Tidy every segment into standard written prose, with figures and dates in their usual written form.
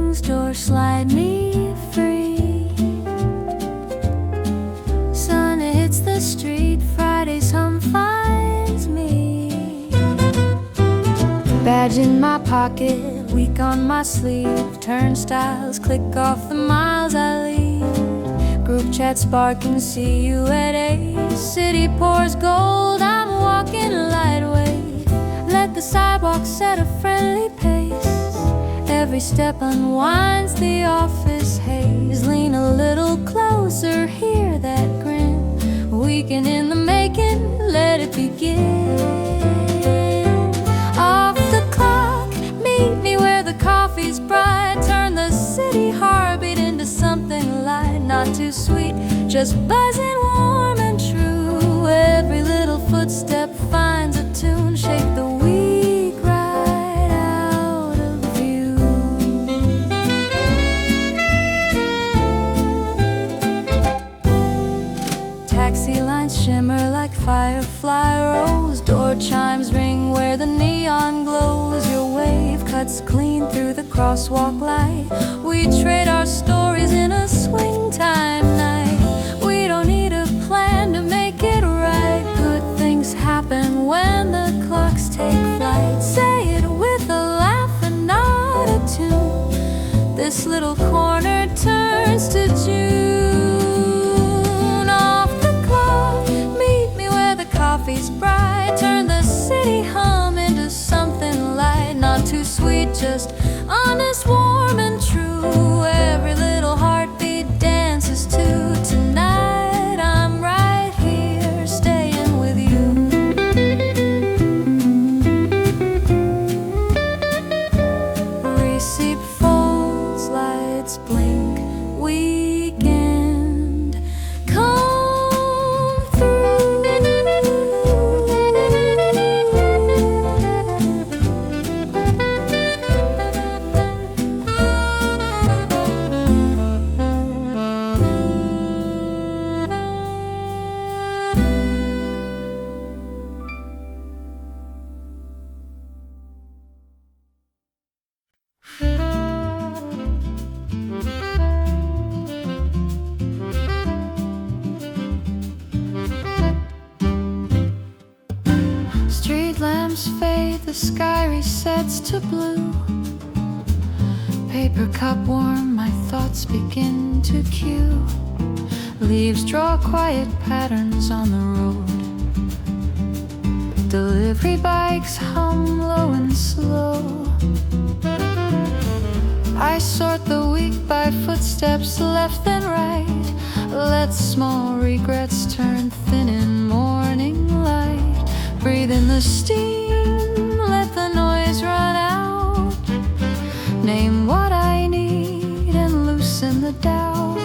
swings door slide me free. Sun hits the street, Friday's hum finds me. Badge in my pocket, week on my sleeve. Turnstiles click off the miles I leave. Group chat sparking, see you at 8. City pours gold, I'm walking lightweight. Let the sidewalk set a friendly pace. Every step unwinds the office haze. Lean a little closer, hear that grin. Weekend in the making, let it begin. Off the clock, meet me where the coffee's bright. Turn the city heartbeat into something light. Not too sweet, just buzzing warm and true. Every little footstep finds a tune. Shake the week right out of view. Taxi lines shimmer like firefly rows. Door chimes ring where the neon glows. Your wave cuts clean through the crosswalk light. We trade our stories in a swing time night. We don't need a plan to make it right. Good things happen when the clocks take flight. Say it with a laugh and not a tune. This little corner turns to June. Off the clock, meet me where the coffee's bright. Turn the city hum into something light. Not too sweet, just honest, warm and true. Every little heartbeat dances to tonight. I'm right here staying with you. Receipt folds, lights blink. Weekend come through. Street lamps fade, the sky resets to blue. Paper cup warm, my thoughts begin to cue. Leaves draw quiet patterns on the road. Delivery bikes hum low and slow. I sort the week by footsteps left and right. Let small regrets turn thin in morning light. Breathe in the steam, let the noise run out. Name what I need and loosen the doubt.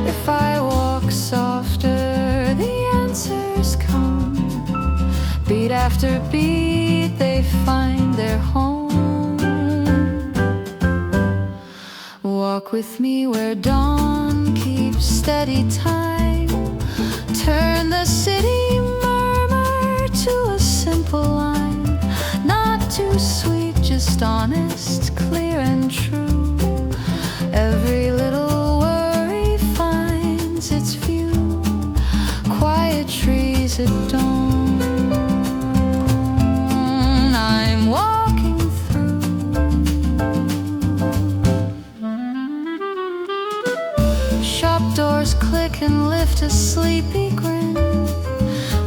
If I walk softer, the answers come. Beat after beat, they find their home. Walk with me where dawn keeps steady time. Turn the city murmur to a simple line. Not too sweet, just honest, clear and true. Every little worry finds its view. Quiet trees at dawn. I'm walking through. Shop doors click and lift a sleepy grin.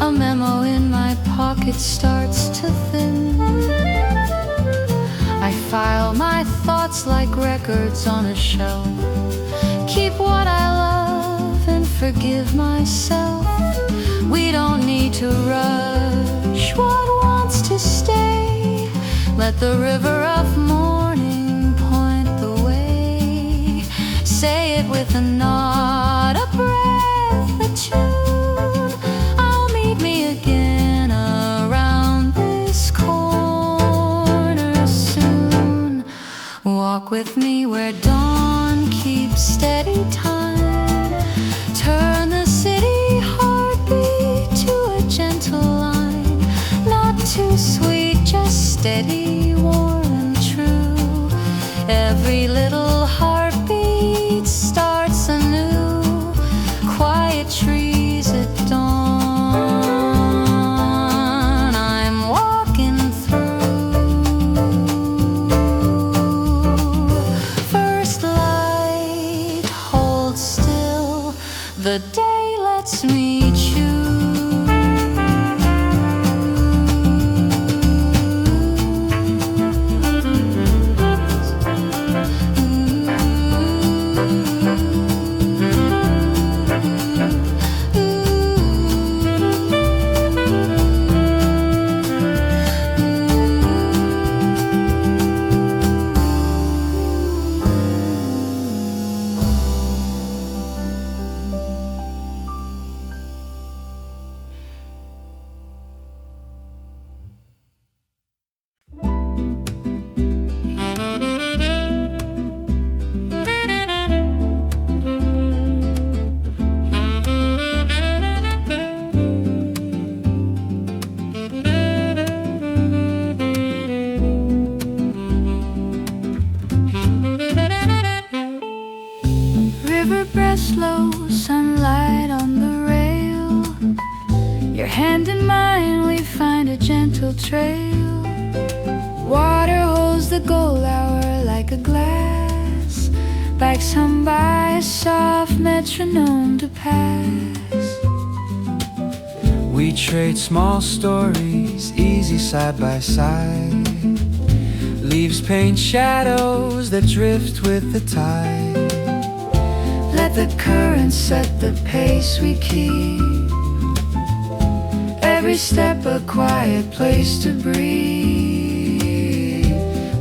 A memo in my pocket starts to thin. I file my thoughts like records on a shelf. Keep what I love and forgive myself. We don't need to rush what wants to stay. Let the river of morning point the way. Say it with a nod, a breath, a tune. I'll meet me again around this corner soon. Walk with me where dawn keeps steady time. Turn the city heartbeat to a gentle line. Not too sweet, just steady, warm and true. Every Every little heartbeat starts anew. Quiet trees at dawn, I'm walking through. First light, hold still, the day lets me choose. River breath slow, sunlight on the rail. Your hand in mine, we find a gentle trail. Water holds the gold hour like a glass. Bikes hum by, a soft metronome to pass. We trade small stories, easy side by side. Leaves paint shadows that drift with the tide. Let the current set the pace we keep. Every step a quiet place to breathe.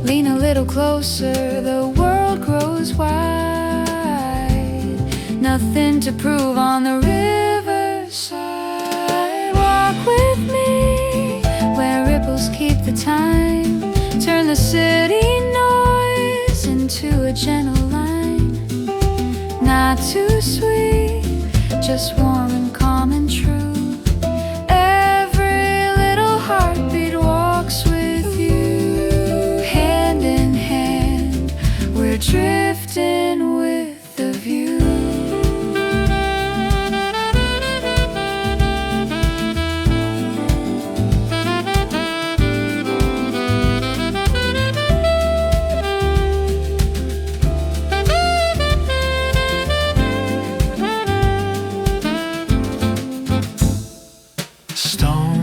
Lean a little closer, the world grows wide. Nothing to prove on the riverside. Walk with me where ripples keep the time. Turn the city noise into a gentle line. Not too sweet, just warm and calm and true. Every little heartbeat walks with you. Hand in hand, we're drifting with the view.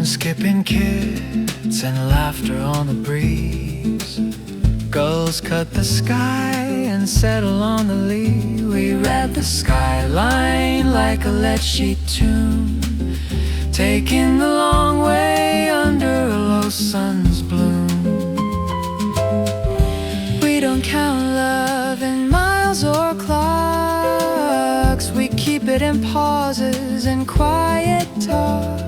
Skipping kids and laughter on the breeze. Gulls cut the sky and settle on the lea. We read the skyline like a lead sheet tune, taking the long way under a low sun's bloom. We don't count love in miles or clocks. We keep it in pauses and quiet talks.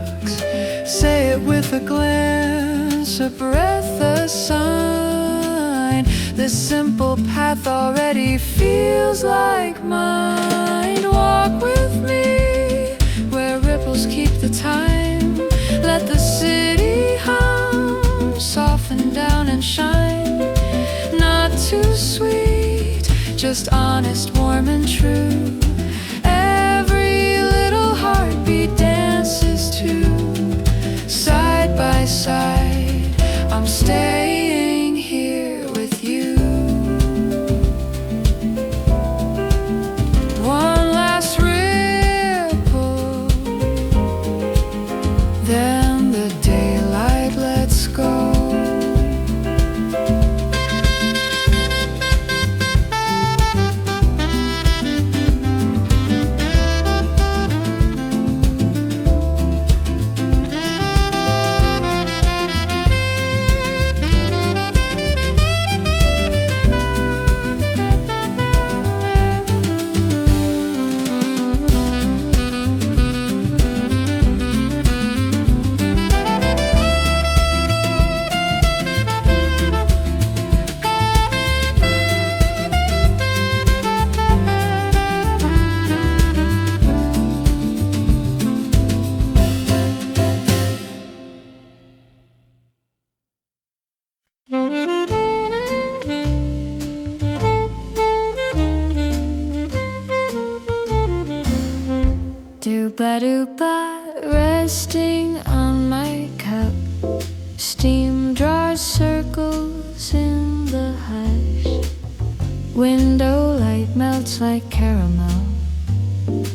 Say it with a glance, a breath, a sign. This simple path already feels like mine. Walk with me where ripples keep the time. Let the city hum, soften down and shine. Not too sweet, just honest, warm and true. Every little heartbeat dances too. Side by side, I'm staying here with you. One last ripple, then the daylight lets go. Window light melts like caramel.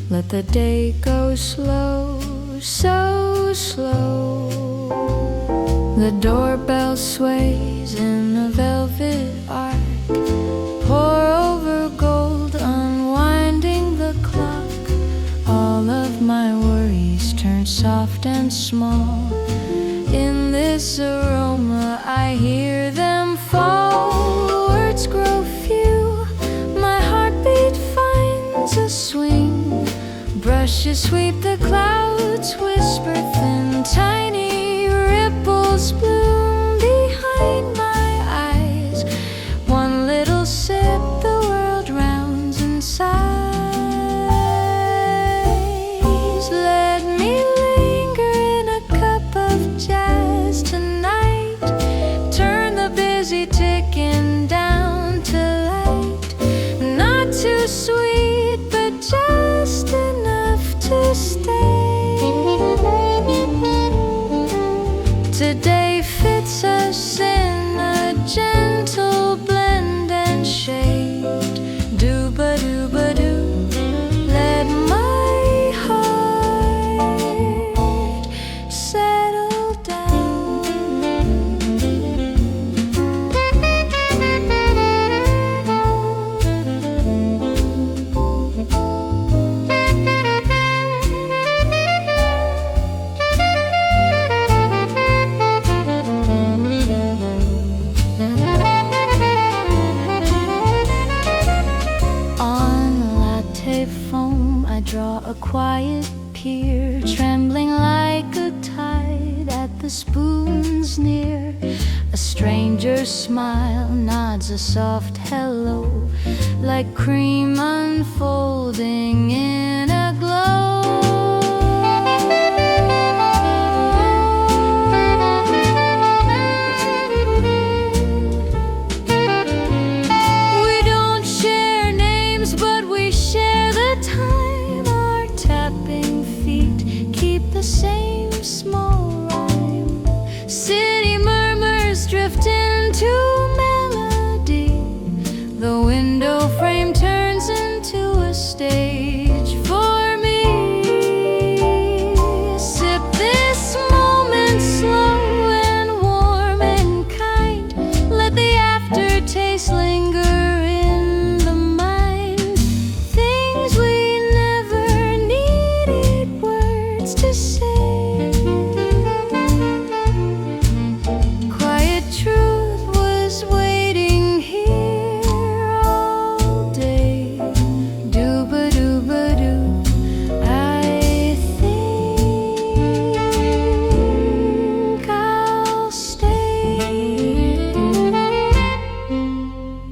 Let the day go slow, so slow. The doorbell sways in a velvet arc. Pour over gold, unwinding the clock. All of my worries turn soft and small. In this aroma I hear them fall. Words grow few, my heartbeat finds a swing. Brushes sweep the clouds, whisper thin, tiny ripples bloom behind my eyes. One little sip, the world rounds and sighs. Let me linger in a cup of jazz tonight. Turn the busy ticking down to light. Not too sweet, but just enough to stay. Today fits us in a gentle blend and shade. Dooba-dooba-doo, let my heart settle down. Foam, I draw a quiet pier, trembling like a tide at the spoons near. A stranger's smile nods a soft hello, like cream unfolding in a glow. Same small rhyme. City murmurs drift into melody. The window frame turns into a stage for me. Sip this moment slow and warm and kind. Let the aftertaste linger in the mind. Things we never needed words to say. Quiet truth was waiting here all day. Dooba-dooba-doo, I think I'll stay.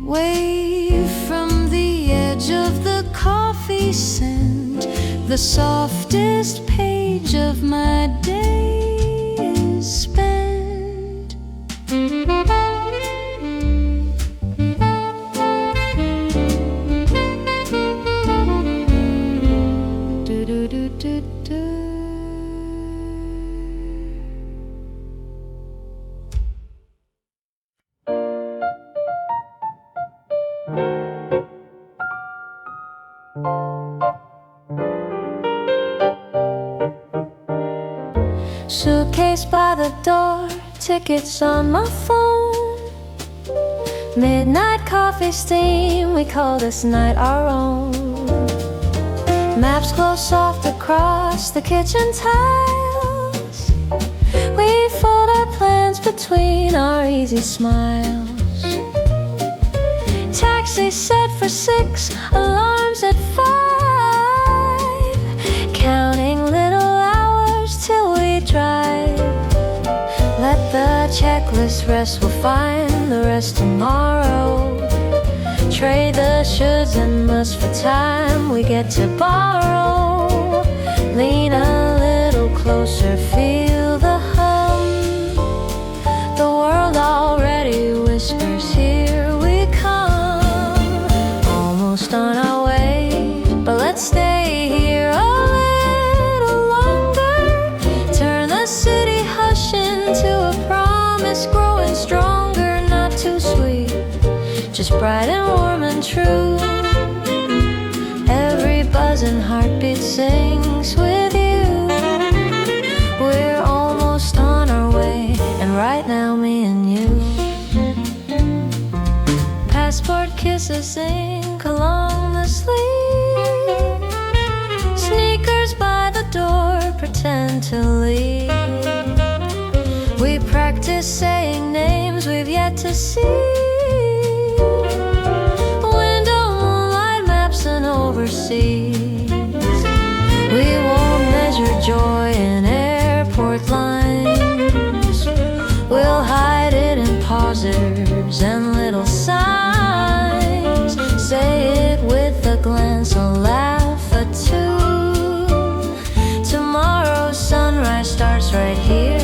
Wave from the edge of the coffee scent. The softest page of my day is spent. Do-do-do-do-do. Suitcase by the door, tickets on my phone. Midnight coffee steam, we call this night our own. Maps glow soft across the kitchen tiles. We fold our plans between our easy smiles. Taxi set for 6, alarms at 5. Counting little hours till we drive. Let the checklist rest, we'll find the rest tomorrow. Trade the shoulds and musts for time we get to borrow. Lean a little closer, feel the hum. The world already whispers, here we come. Almost on our way, but let's stay here a little longer. Turn the city hush into a promise, growing stronger, not too sweet. Just bright and warm and true. Every buzzing heartbeat sings with you. We're almost on our way, and right now me and you. Passport kisses ink along the sleeve. Sneakers by the door, pretend to leave. We practice saying names we've yet to see. Window moonlight maps and overseas. We won't measure joy in airport lines. We'll hide it in pauses and little signs. Say it with a glance, a laugh, a tune. Tomorrow's sunrise starts right here.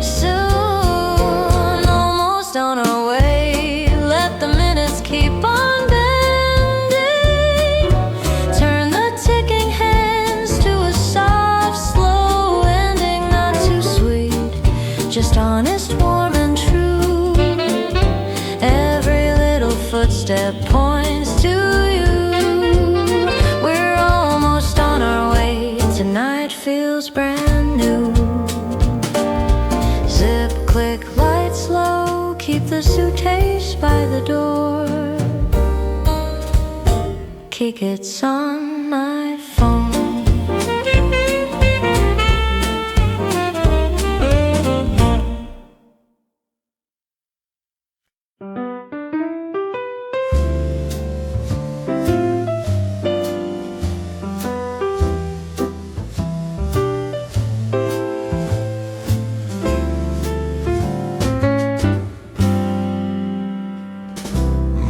Soon, almost on our way. Let the minutes keep on bending. Turn the ticking hands to a soft, slow ending. Not too sweet, just honest, warm and true. Every little footstep points to you. We're almost on our way. Tonight feels brand new. Zip, click, light slow. Keep the suitcase by the door. Kick, it's on my phone.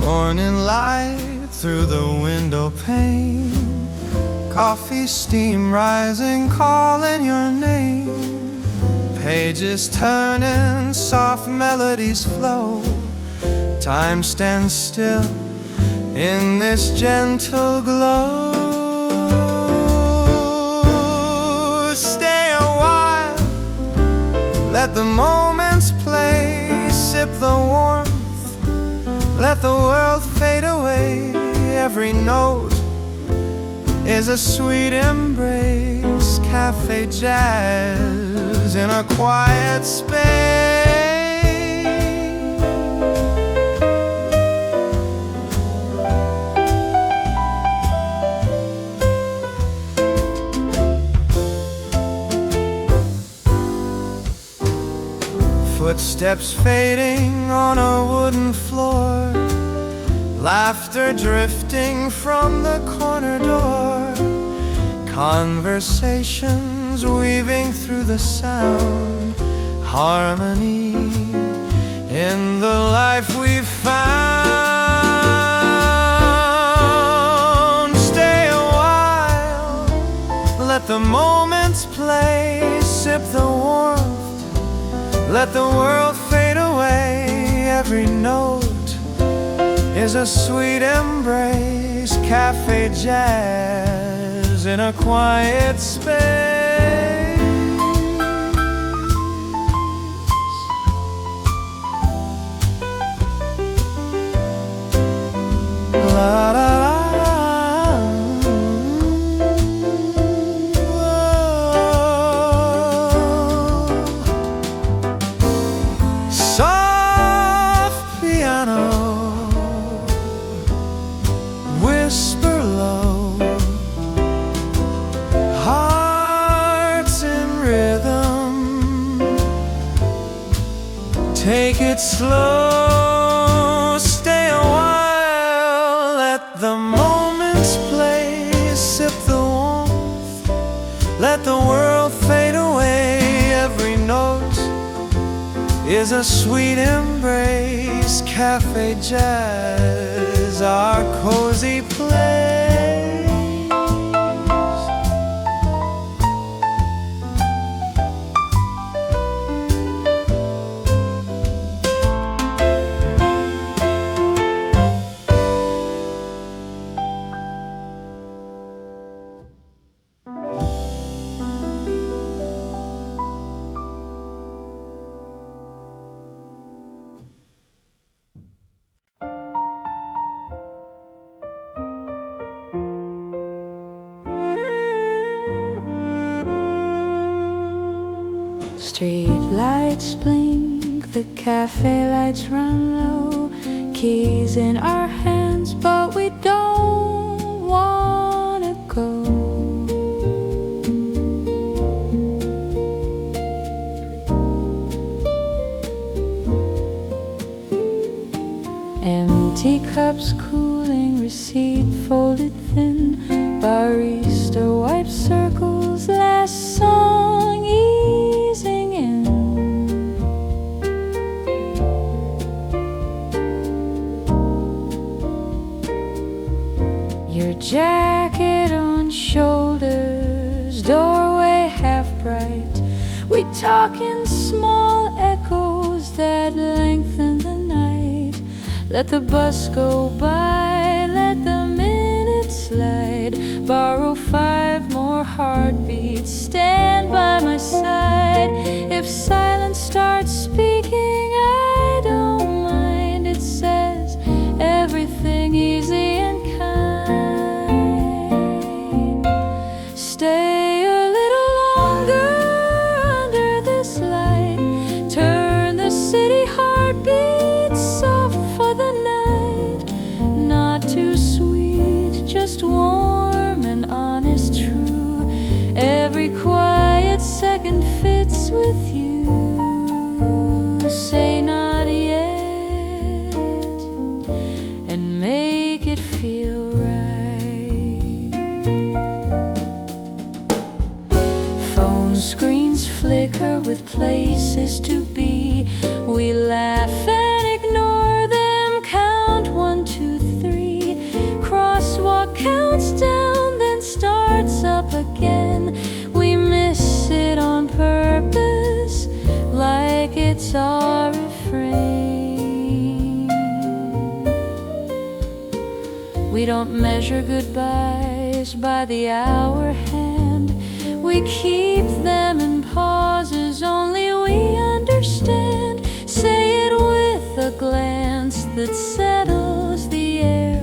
Morning light through the window pane. Coffee steam rising, calling your name. Pages turning, soft melodies flow. Time stands still in this gentle glow. Stay a while, let the moments play. Sip the warmth, let the world fade away. Every note is a sweet embrace. Cafe jazz in a quiet space. Footsteps fading on a wooden floor. Laughter drifting from the corner door. Conversations weaving through the sound. Harmony in the life we've found. Stay a while, let the moments play. Sip the warmth, let the world fade away. Every note is a sweet embrace. Cafe jazz in a quiet space. La la la. Take it slow, stay a while, let the moments play. Sip the warmth, let the world fade away. Every note is a sweet embrace. Cafe jazz, our cozy place. street lights blink, the cafe lights run low, keys in our hands, but we don't wanna go. Empty cups cooling, receipt folded thin, barista wipes circles, last song easing in. Your jacket on shoulders, doorway half bright, we talk in small echoes that lengthen the night. Let the bus go by, let the minutes slide, borrow 5 more heartbeats, stand by my side. If silence starts speaking, I don't mind. It says everything easy and kind. Stay a little longer under this light, turn the city heartbeat soft for the night. Not too sweet, just warm and honest, true. Every quiet second fits with you. Say not yet and make it feel right. Phone screens flicker with places to be. We laugh and ignore them, count 1, 2, 3. Crosswalk counts down, then starts up again. We miss it on purpose, like it's our refrain. We don't measure goodbyes by the hour hand. We keep them in pauses only we understand. Say it with a glance that settles the air.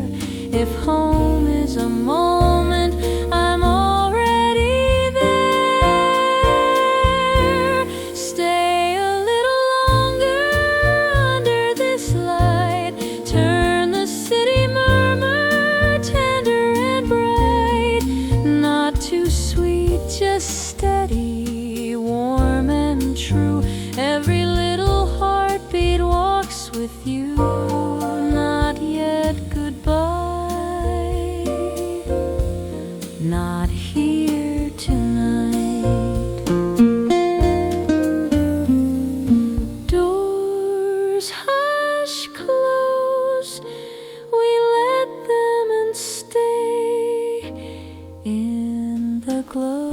If home is a moment, I'm already there. Stay a little longer under this light, turn the city murmur tender and bright. Not too sweet, just steady, warm and true. Every little heartbeat walks with you. Not yet goodbye, not here tonight. Doors hush close, we let them and stay in the glow.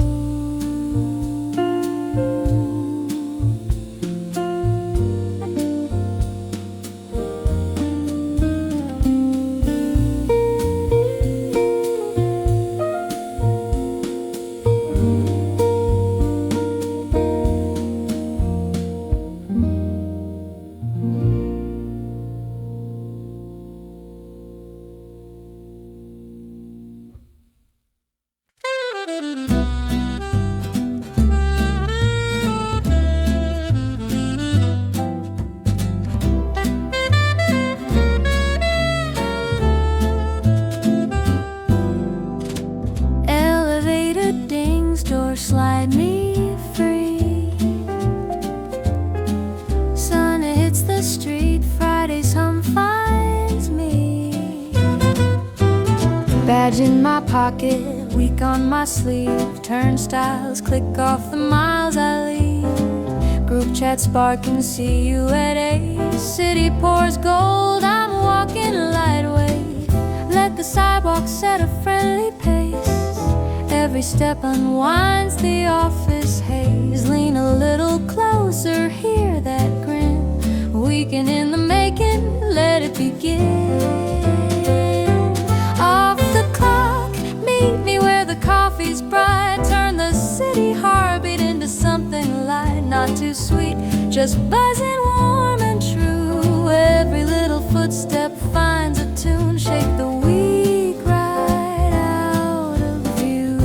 Elevator dings, door slide me free. Sun hits the street, Friday's hum finds me. Badge in my pocket, week on my sleeve. Turnstiles click off the miles I leave. Group chat sparking, see you at 8. City pours gold, I'm walking lightweight. Let the sidewalk set a friendly pace. Every step unwinds the office haze. Lean a little closer, hear that grin. Weekend in the making, let it begin. Off the clock, meet me where the coffee's bright. Turn the city heartbeat into something light. Not too sweet, just buzzing warm and true. Every little footstep finds a tune. Shake the week right out of view.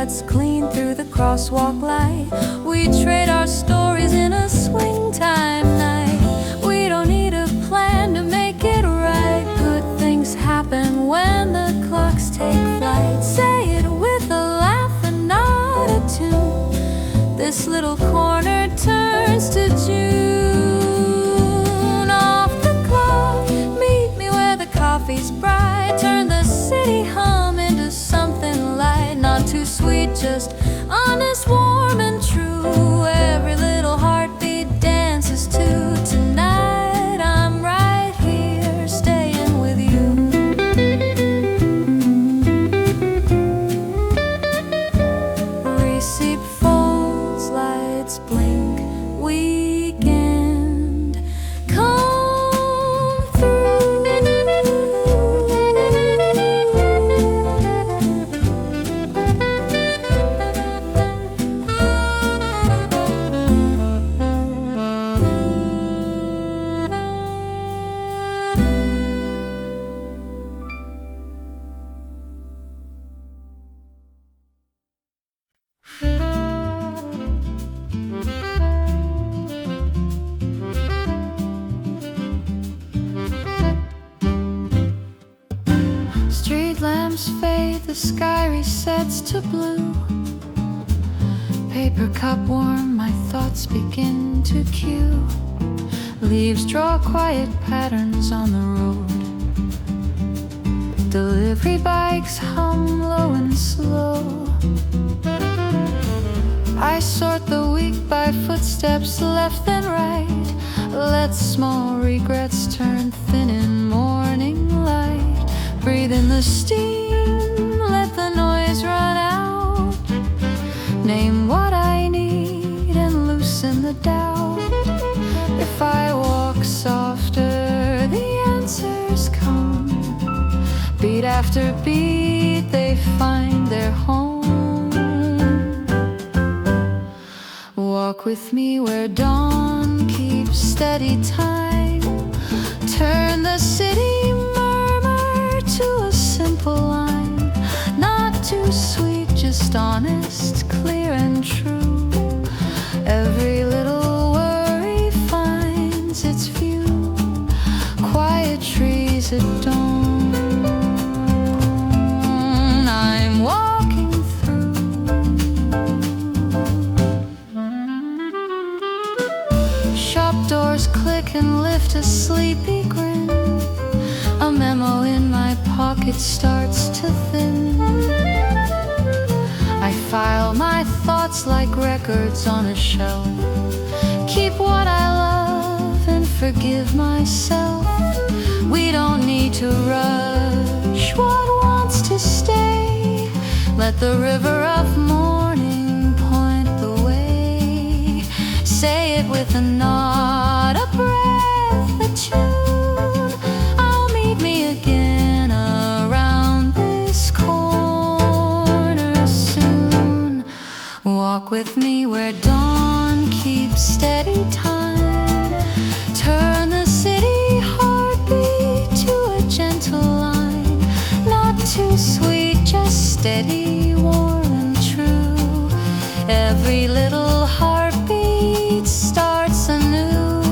cuts clean through the crosswalk light. We trade our stories in a swing time night. We don't need a plan to make it right. Good things happen when the clocks take flight. Say it with a laugh and not a tune. This little corner turns to June. Off the clock, meet me where the coffee's bright. Turn the city hum into something light. Not too sweet, just honest, warm and true. Every little heartbeat dances to tonight. I'm right here staying with you. Receipt folds, lights blink, weekend come through. Street lamps fade, the sky resets to blue. Paper cup warm, my thoughts begin to cue. Leaves draw quiet patterns on the road. Delivery bikes hum low and slow. I sort the week by footsteps left and right. Let small regrets turn thin in morning light. Breathe in the steam, let the noise run out. Name what I need and loosen the doubt. If I walk softer, the answers come. Beat after beat, they find their home. Walk with me where dawn keeps steady time. Turn the city murmur to a simple line. Not too sweet, just honest, clear and true. Every little worry finds its view. Quiet trees at dawn. I'm walking through. Shop doors click and lift a sleepy grin. A memo in my pocket starts to thin. I file my thoughts like records on a shelf. Keep what I love and forgive myself. We don't need to rush what wants to stay. Let the river of morning point the way. Say it with a nod, a breath, a tune. I'll meet me again around this corner soon. Walk with me where dawn keeps steady time. Turn the city heartbeat to a gentle line. Not too sweet, just steady, warm and true. Every little heartbeat starts anew.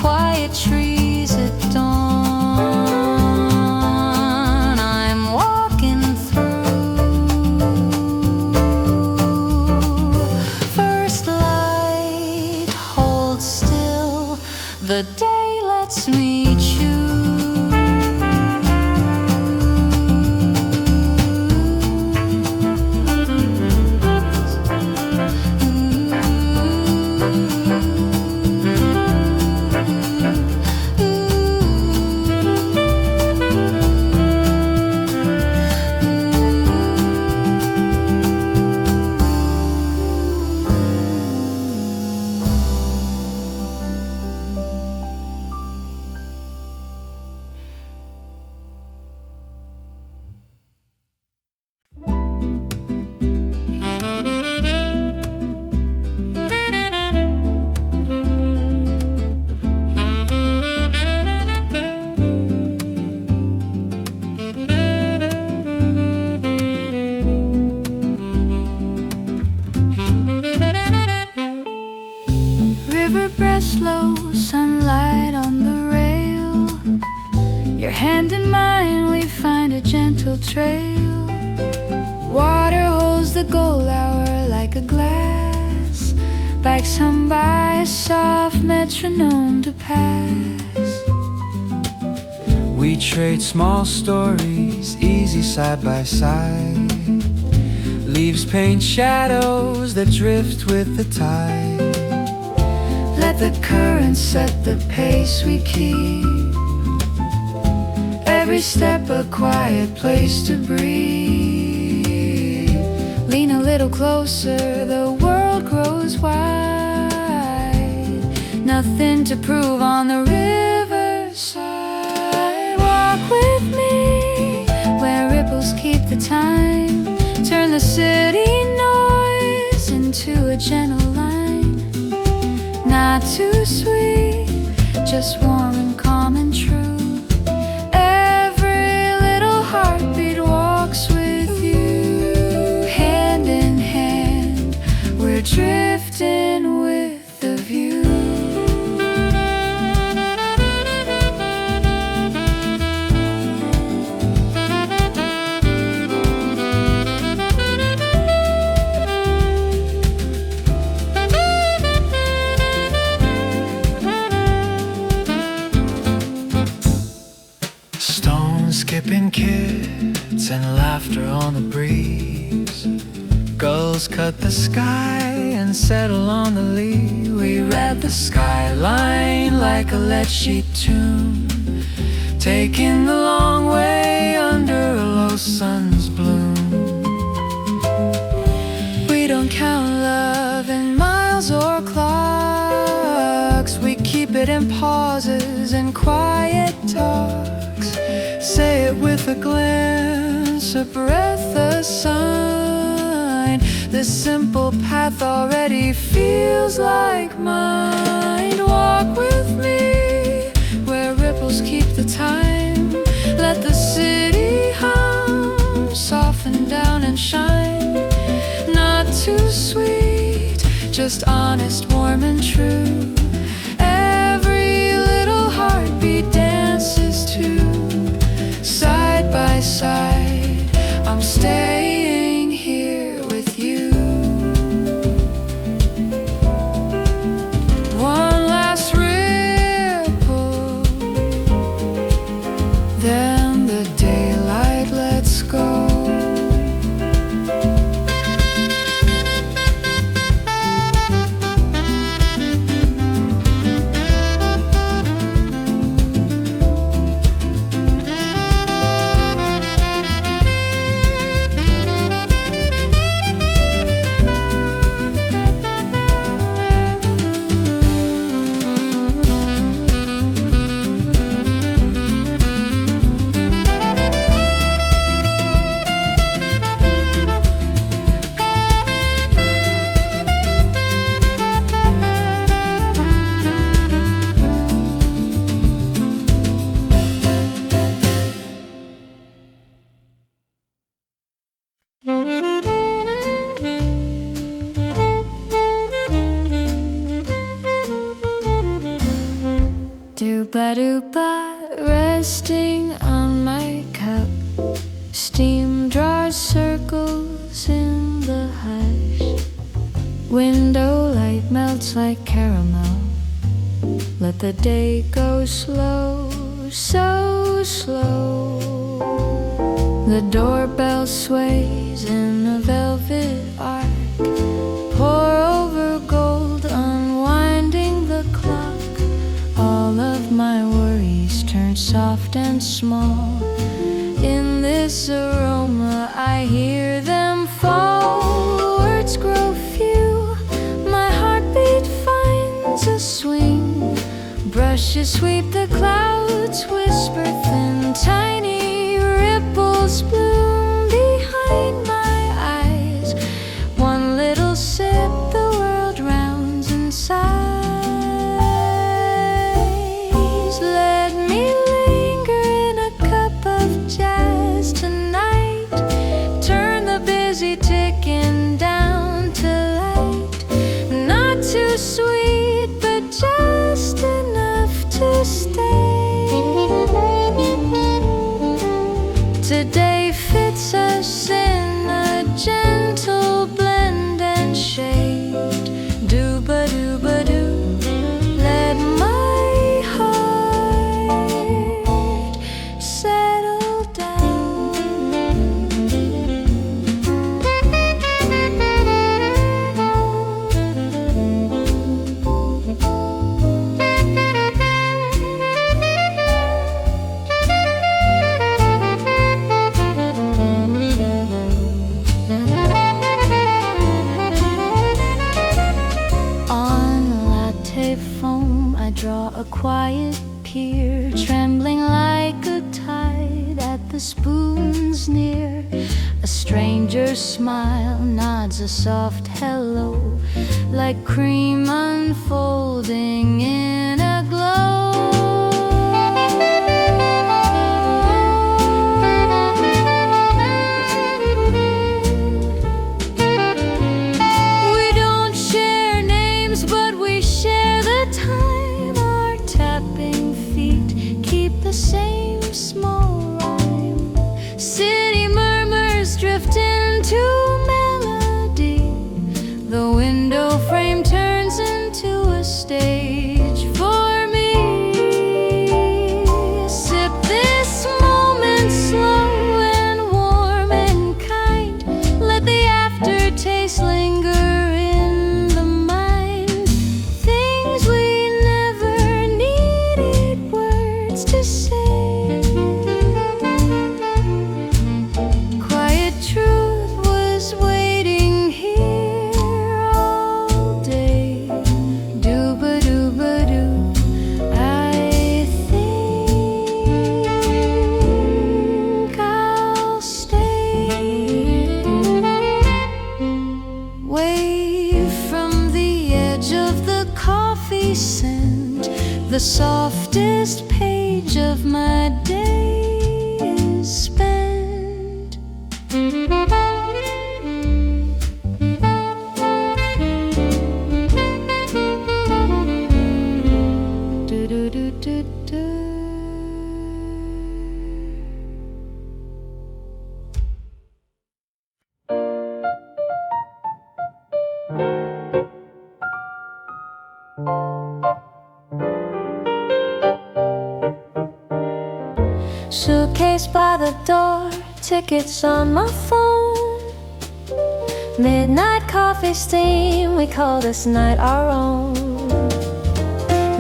Quiet trees at dawn. I'm walking through. First light, hold still. The day lets me choose. the gold hour like a glass, bags hum by a soft metronome to pass. We trade small stories, easy side by side. Leaves paint shadows that drift with the tide. Let the current set the pace we keep. Every step a quiet place to breathe. Lean a little closer, the world grows wide. Nothing to prove on the riverside. Walk with me where ripples keep the time. Turn the city noise into a gentle line. Not too sweet, just warm and calm and true. Every little heartbeat walks with you. Hand in hand, we're drifting with the view. Skipping kids and laughter on the breeze. Gulls cut the sky and settle on the lea. We read the skyline like a lead sheet tune, taking the long way under a low sun's bloom. We don't count love in miles or clocks. We keep it in pauses and quiet talks. Say it with a glance, a breath, a sign. This simple path already feels like mine. Walk with me where ripples keep the time. Let the city hum, soften down and shine. Not too sweet, just honest, warm and true. Every little heartbeat dances too. Side by side, I'm staying here with you. One last ripple, then the daylight lets go. Dooba-dooba, resting on my cup. Steam draws circles in the hush. Window light melts like caramel. Let the day go slow, so slow. The doorbell sways in a velvet arc. Pour over gold, unwinding the clock. All of my worries turn soft and small. In this aroma I hear them fall. Words grow few, my heartbeat finds a swing. Brushes sweep the clouds, whisper thin, tiny ripples bloom behind my eyes. One little sip, the world rounds and sighs. Let me linger in a cup of jazz tonight. Turn the busy ticking down to light. Not too sweet, but just enough to stay. Today stranger's smile nods a soft hello, like cream unfolding in a glow. We don't share names, but we share the time. Our tapping feet keep the same small rhyme. City murmurs drift into melody. The window frame turns into a stage for me. Sip this moment slow and warm and kind. Let the aftertaste linger in the mind. Things we never needed words to say. Quiet truth was waiting here all day. Dooba-dooba-doo, I think I'll stay. Wave from the edge of the coffee scent. The softest page of my day is spent. Do-do-do-do-do. Suitcase by the door, tickets on my phone. Midnight coffee steam, we call this night our own.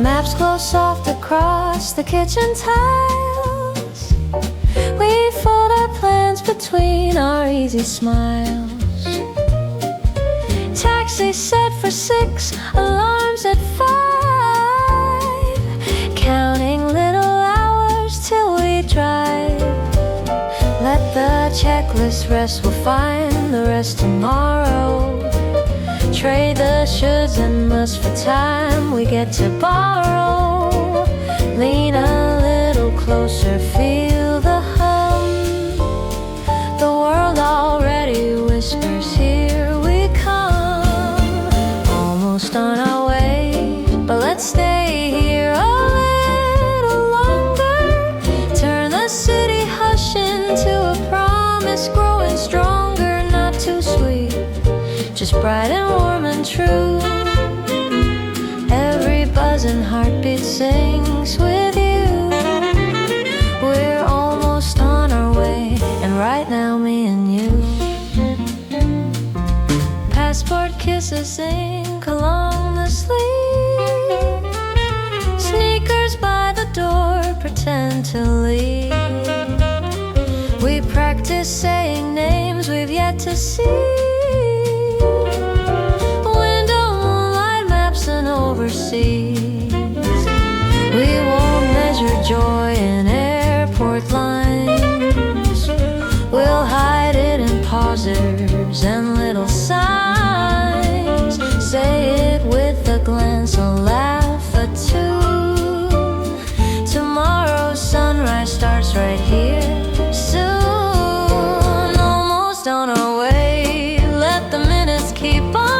Maps glow soft across the kitchen tiles. We fold our plans between our easy smiles. Taxi set for 6, alarms at 5. Counting little hours till we drive. Let the checklist rest, we'll find the rest tomorrow. Trade the shoulds and musts for time we get to borrow. Lean a little closer, feel the hum. The world already whispers, here we come. Almost on our way, but let's stay here a little longer. Turn the city hush into a promise, growing stronger, not too sweet, just bright and warm and true. Every buzzing heartbeat sings with you. We're almost on our way, and right now me and you. Passport kisses ink along the sleeve. Sneakers by the door, pretend to leave. We practice saying names we've yet to see. Overseas, we won't measure joy in airport lines. We'll hide it in pauses and little signs. Say it with a glance, a laugh, a tune. Tomorrow's sunrise starts right here soon. Almost on our way, let the minutes keep on.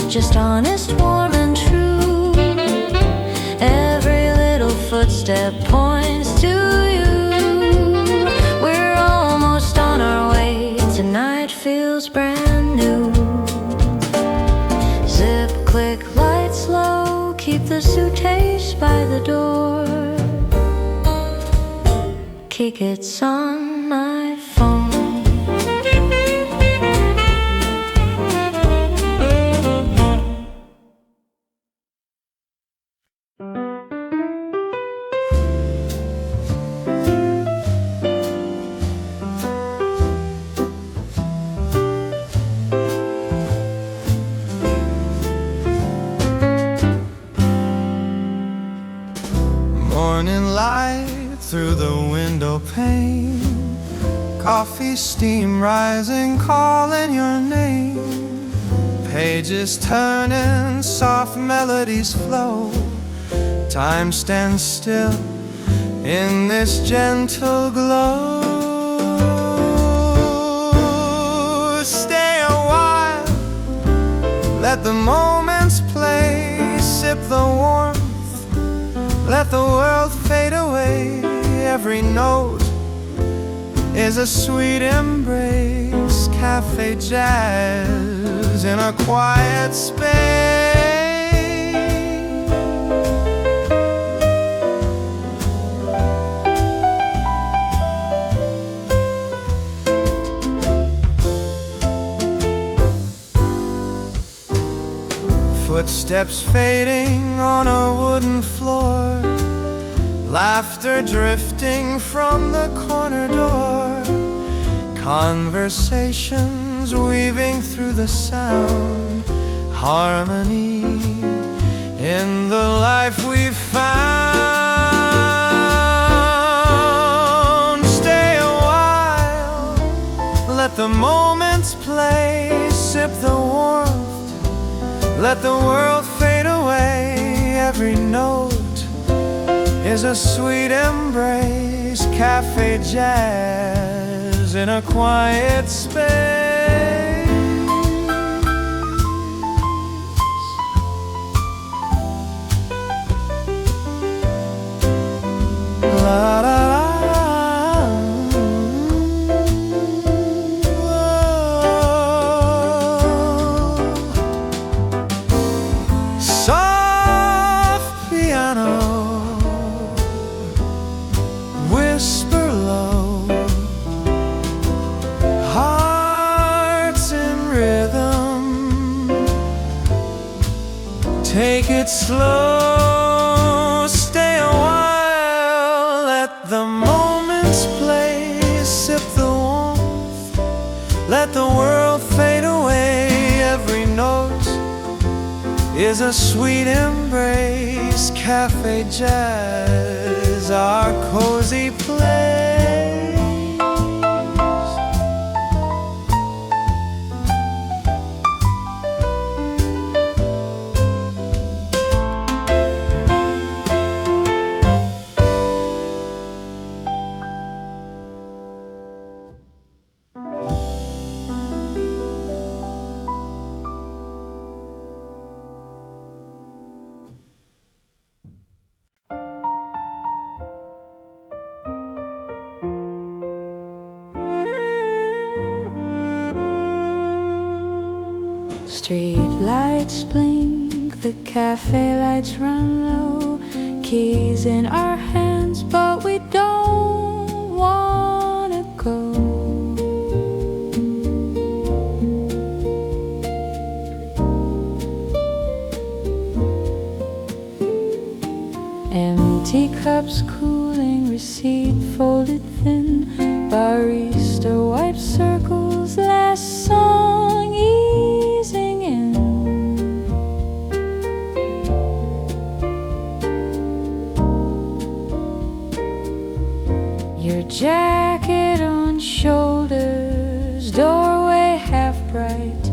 Just honest, warm and true. Every little footstep points to you. We're almost on our way. Tonight feels brand new. Zip, click, lights low. Keep the suitcase by the door. Kick it's on my phone. light through the window pane. Coffee steam rising, calling your name. Pages turning, soft melodies flow. Time stands still in this gentle glow. Stay a while, let the moments play. Sip the warmth, let the world fade away. Every note is a sweet embrace. Cafe jazz in a quiet space. Footsteps fading on a wooden floor. Laughter drifting from the corner door. Conversations weaving through the sound. Harmony in the life we've found. Stay a while, let the moments play. Sip the warmth, let the world fade away. Every note is a sweet embrace. Cafe jazz in a quiet space. La la la. Soft piano, whisper low, hearts in rhythm. Take it slow, stay a while, let the moments play. Sip the warmth, let the world fade away. Every note is a sweet embrace. Cafe jazz, our cozy place. Street lights blink, the cafe lights run low. Keys in our hands, but we don't wanna go. Empty cups cooling, receipt folded thin. Barista wipes circles, last song easing in. Your jacket on shoulders, doorway half bright.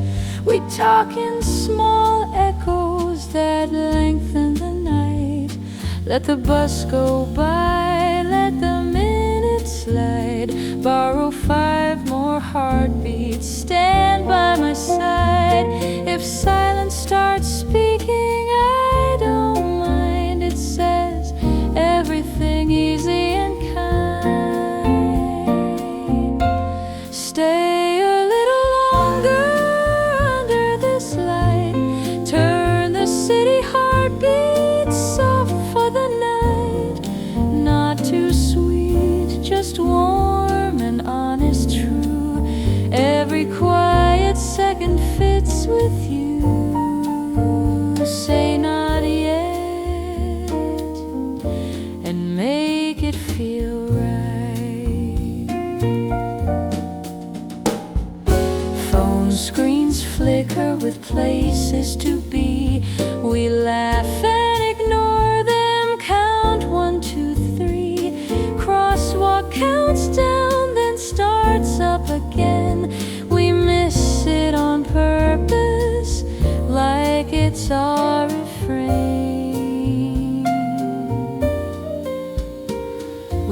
We talk in small echoes that lengthen the night. Let the bus go by, let the minutes slide. Borrow 5 more heartbeats, stand by my side. If silence starts speaking, I don't mind. It says everything easy and kind. Stay a little longer under this light. Turn the city heartbeat soft for the night. Not too sweet, just warm and honest, true. Every quiet second fits with you. Say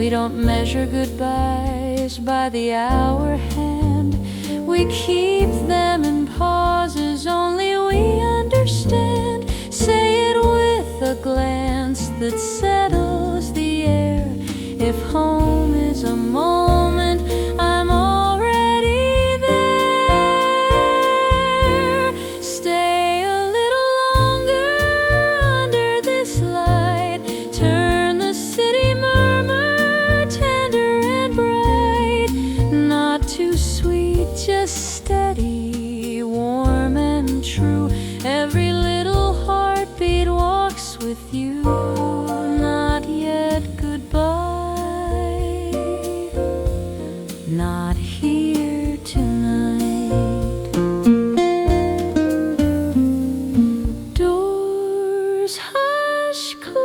We don't measure goodbyes by the hour hand. We keep them in pauses only we understand. Say it with a glance that settles the air. If home is a moment, I'm already there. Stay a little longer under this light. Turn the city murmur tender and bright. Not too sweet, just steady, warm and true. Every little heartbeat walks with you. Not yet goodbye, not here tonight. Doors hush close.